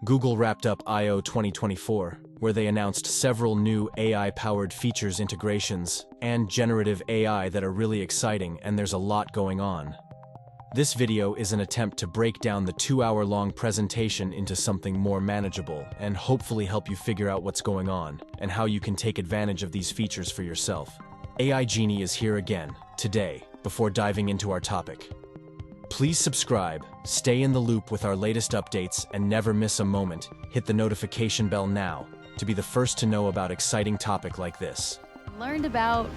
Google wrapped up I/O 2024, where they announced several new AI-powered features integrations and generative AI that are really exciting, and there's a lot going on. This video is an attempt to break down the 2-hour-long presentation into something more manageable and hopefully help you figure out what's going on and how you can take advantage of these features for yourself. AI Genie is here again, today, before diving into our topic. Please subscribe, stay in the loop with our latest updates, and never miss a moment. Hit the notification bell now to be the first to know about exciting topic like this. Learned about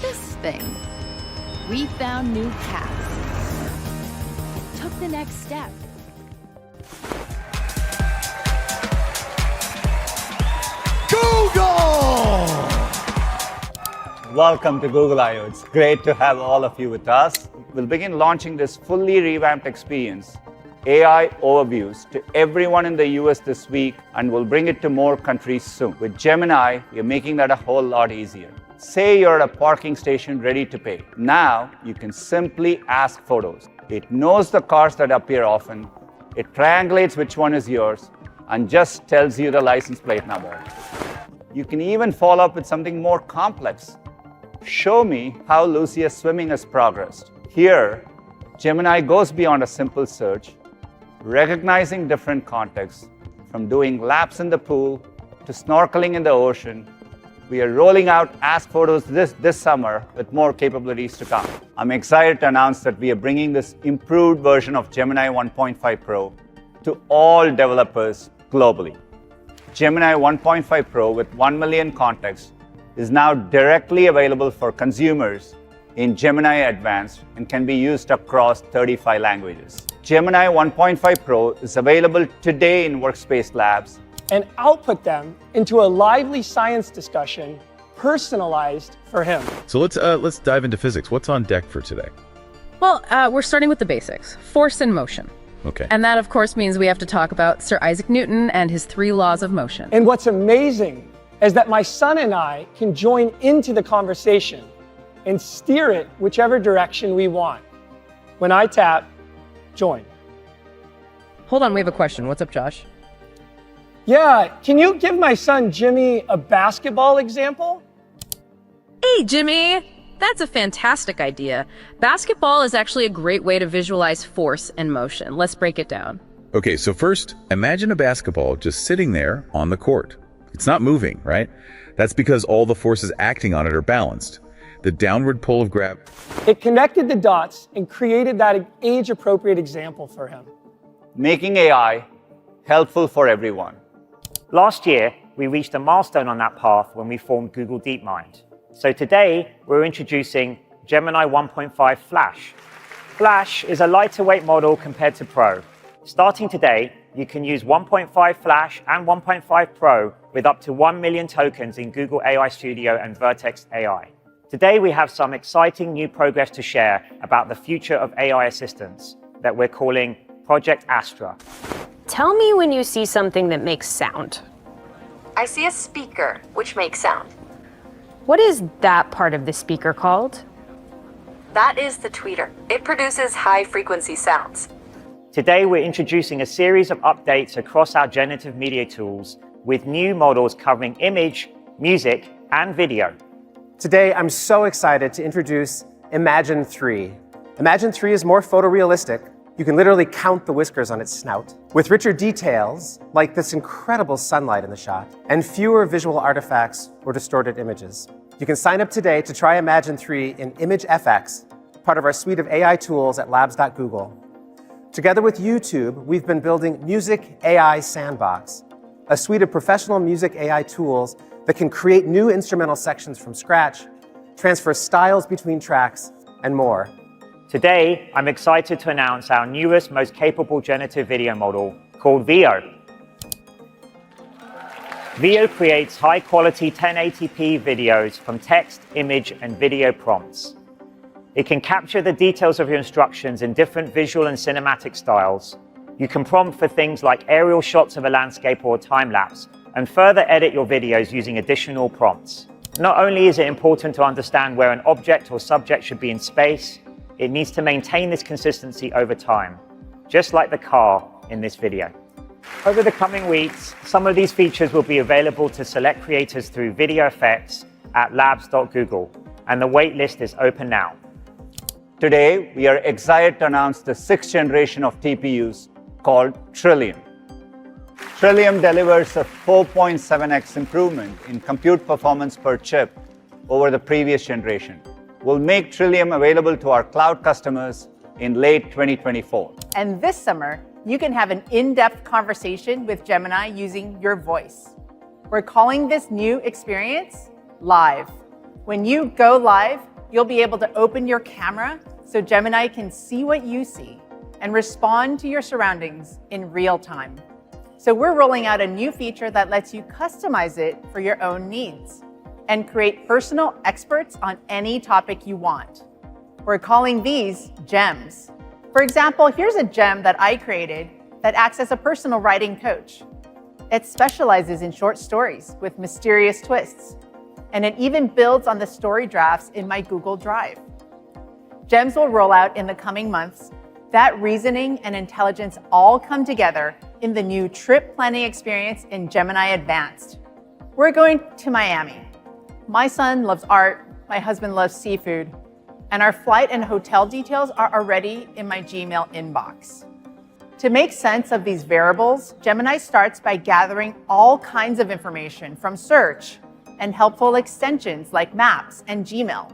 this thing. We found new paths. Took the next step. Google! Welcome to Google I/O. It's great to have all of you with us. We'll begin launching this fully revamped experience, AI overviews, to everyone in the US this week, and we'll bring it to more countries soon. With Gemini, we're making that a whole lot easier. Say you're at a parking station ready to pay. Now, you can simply ask photos. It knows the cars that appear often, it triangulates which one is yours, and just tells you the license plate number. You can even follow up with something more complex. Show me how Lucia's swimming has progressed. Here, Gemini goes beyond a simple search, recognizing different contexts, from doing laps in the pool to snorkeling in the ocean. We are rolling out Ask Photos this summer with more capabilities to come. I'm excited to announce that we are bringing this improved version of Gemini 1.5 Pro to all developers globally. Gemini 1.5 Pro with 1 million contexts is now directly available for consumers in Gemini Advanced and can be used across 35 languages. Gemini 1.5 Pro is available today in Workspace Labs and output them into a lively science discussion personalized for him. So let's dive into physics. What's on deck for today? Well, we're starting with the basics, force and motion. Okay. And that, of course, means we have to talk about Sir Isaac Newton and his 3 laws of motion. And what's amazing is that my son and I can join into the conversation and steer it whichever direction we want. When I tap, join. Hold on, we have a question. What's up, Josh? Yeah, can you give my son Jimmy a basketball example? Hey, Jimmy! That's a fantastic idea. Basketball is actually a great way to visualize force and motion. Let's break it down. Okay, so first, imagine a basketball just sitting there on the court. It's not moving, right? That's because all the forces acting on it are balanced. The downward pull of gravity. It connected the dots and created that age-appropriate example for him. making AI helpful for everyone. Last year, we reached a milestone on that path when we formed Google DeepMind. So today, we're introducing Gemini 1.5 Flash. Flash is a lighter weight model compared to Pro. Starting today, you can use 1.5 Flash and 1.5 Pro with up to 1 million tokens in Google AI Studio and Vertex AI. Today, we have some exciting new progress to share about the future of AI assistants that we're calling Project ASTRA. Tell me when you see something that makes sound. I see a speaker, which makes sound. What is that part of the speaker called? That is the tweeter. It produces high-frequency sounds. Today, we're introducing a series of updates across our generative media tools with new models covering image, music, and video. Today, I'm so excited to introduce Imagen 3. Imagen 3 is more photorealistic. You can literally count the whiskers on its snout, with richer details, like this incredible sunlight in the shot, and fewer visual artifacts or distorted images. You can sign up today to try Imagen 3 in ImageFX, part of our suite of AI tools at labs.google. Together with YouTube, we've been building Music AI Sandbox, a suite of professional music AI tools that can create new instrumental sections from scratch, transfer styles between tracks, and more. Today, I'm excited to announce our newest, most capable generative video model called Veo. Veo creates high-quality 1080p videos from text, image, and video prompts. It can capture the details of your instructions in different visual and cinematic styles. You can prompt for things like aerial shots of a landscape or a time-lapse, and further edit your videos using additional prompts. Not only is it important to understand where an object or subject should be in space, it needs to maintain this consistency over time, just like the car in this video. Over the coming weeks, some of these features will be available to select creators through video effects at labs.google, and the wait list is open now. Today, we are excited to announce the 6th generation of TPUs called Trillium. Trillium delivers a 4.7x improvement in compute performance per chip over the previous generation. We'll make Trillium available to our cloud customers in late 2024. And this summer, you can have an in-depth conversation with Gemini using your voice. We're calling this new experience Live. When you go live, you'll be able to open your camera so Gemini can see what you see and respond to your surroundings in real time. So we're rolling out a new feature that lets you customize it for your own needs and create personal experts on any topic you want. We're calling these GEMS. For example, here's a gem that I created that acts as a personal writing coach. It specializes in short stories with mysterious twists, and it even builds on the story drafts in my Google Drive. GEMS will roll out in the coming months. That reasoning and intelligence all come together in the new trip planning experience in Gemini Advanced. We're going to Miami. My son loves art, my husband loves seafood, and our flight and hotel details are already in my Gmail inbox. To make sense of these variables, Gemini starts by gathering all kinds of information from search and helpful extensions like Maps and Gmail.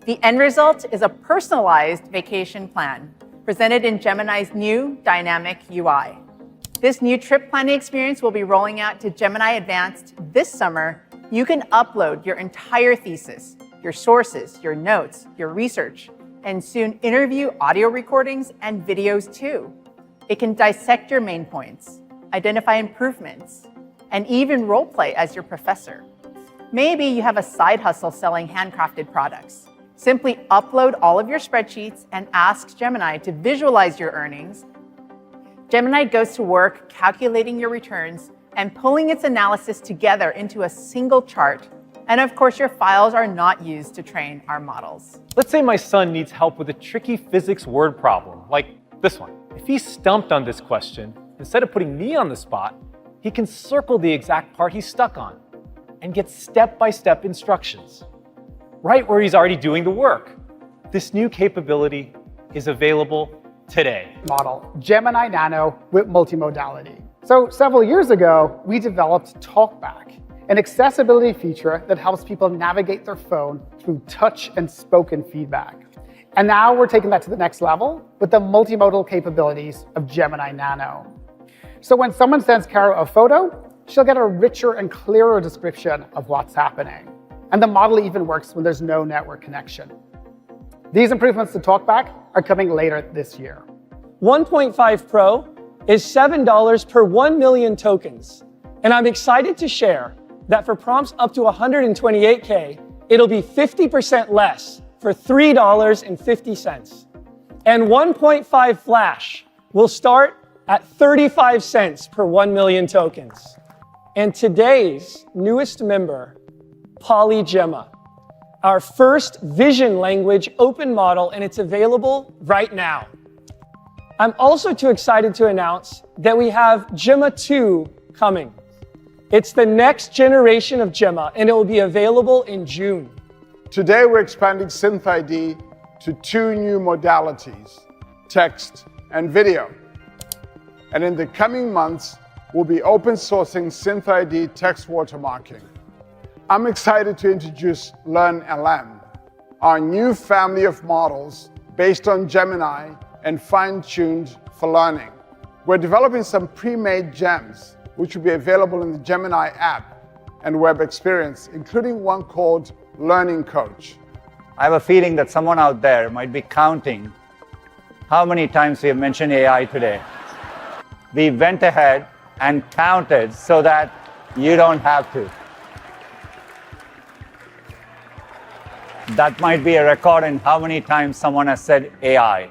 The end result is a personalized vacation plan presented in Gemini's new dynamic UI. This new trip planning experience will be rolling out to Gemini Advanced this summer. You can upload your entire thesis, your sources, your notes, your research, and soon interview audio recordings and videos too. It can dissect your main points, identify improvements, and even role-play as your professor. Maybe you have a side hustle selling handcrafted products. Simply upload all of your spreadsheets and ask Gemini to visualize your earnings. Gemini goes to work calculating your returns and pulling its analysis together into a single chart. And of course, your files are not used to train our models. Let's say my son needs help with a tricky physics word problem, like this one. If he's stumped on this question, instead of putting me on the spot, he can circle the exact part he's stuck on and get step-by-step instructions, right where he's already doing the work. This new capability is available today. Model, Gemini NANO with multimodality. So several years ago, we developed TalkBack, an accessibility feature that helps people navigate their phone through touch and spoken feedback. And now we're taking that to the next level with the multimodal capabilities of Gemini NANO. So when someone sends Kara a photo, she'll get a richer and clearer description of what's happening. And the model even works when there's no network connection. These improvements to TalkBack are coming later this year. 1.5 Pro is $7 per 1 million tokens. And I'm excited to share that for prompts up to 128K, it'll be 50% less for $3.50. And 1.5 Flash will start at 35 cents per 1 million tokens. And today's newest member, Pali Gemma, our first vision language open model, and it's available right now. I'm also too excited to announce that we have Gemma 2 coming. It's the next generation of Gemma, and it will be available in June. Today, we're expanding SynthID to 2 new modalities, text and video. And in the coming months, we'll be open sourcing SynthID text watermarking. I'm excited to introduce LearnLM, our new family of models based on Gemini and fine-tuned for learning. We're developing some pre-made gems, which will be available in the Gemini app and web experience, including one called Learning Coach. I have a feeling that someone out there might be counting how many times we have mentioned AI today. We went ahead and counted so that you don't have to. That might be a record in how many times someone has said AI.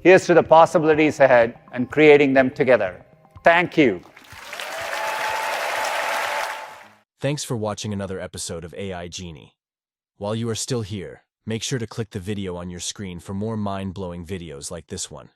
Here's to the possibilities ahead and creating them together. Thank you. Thanks for watching another episode of AI Genie. While you are still here, make sure to click the video on your screen for more mind-blowing videos like this one.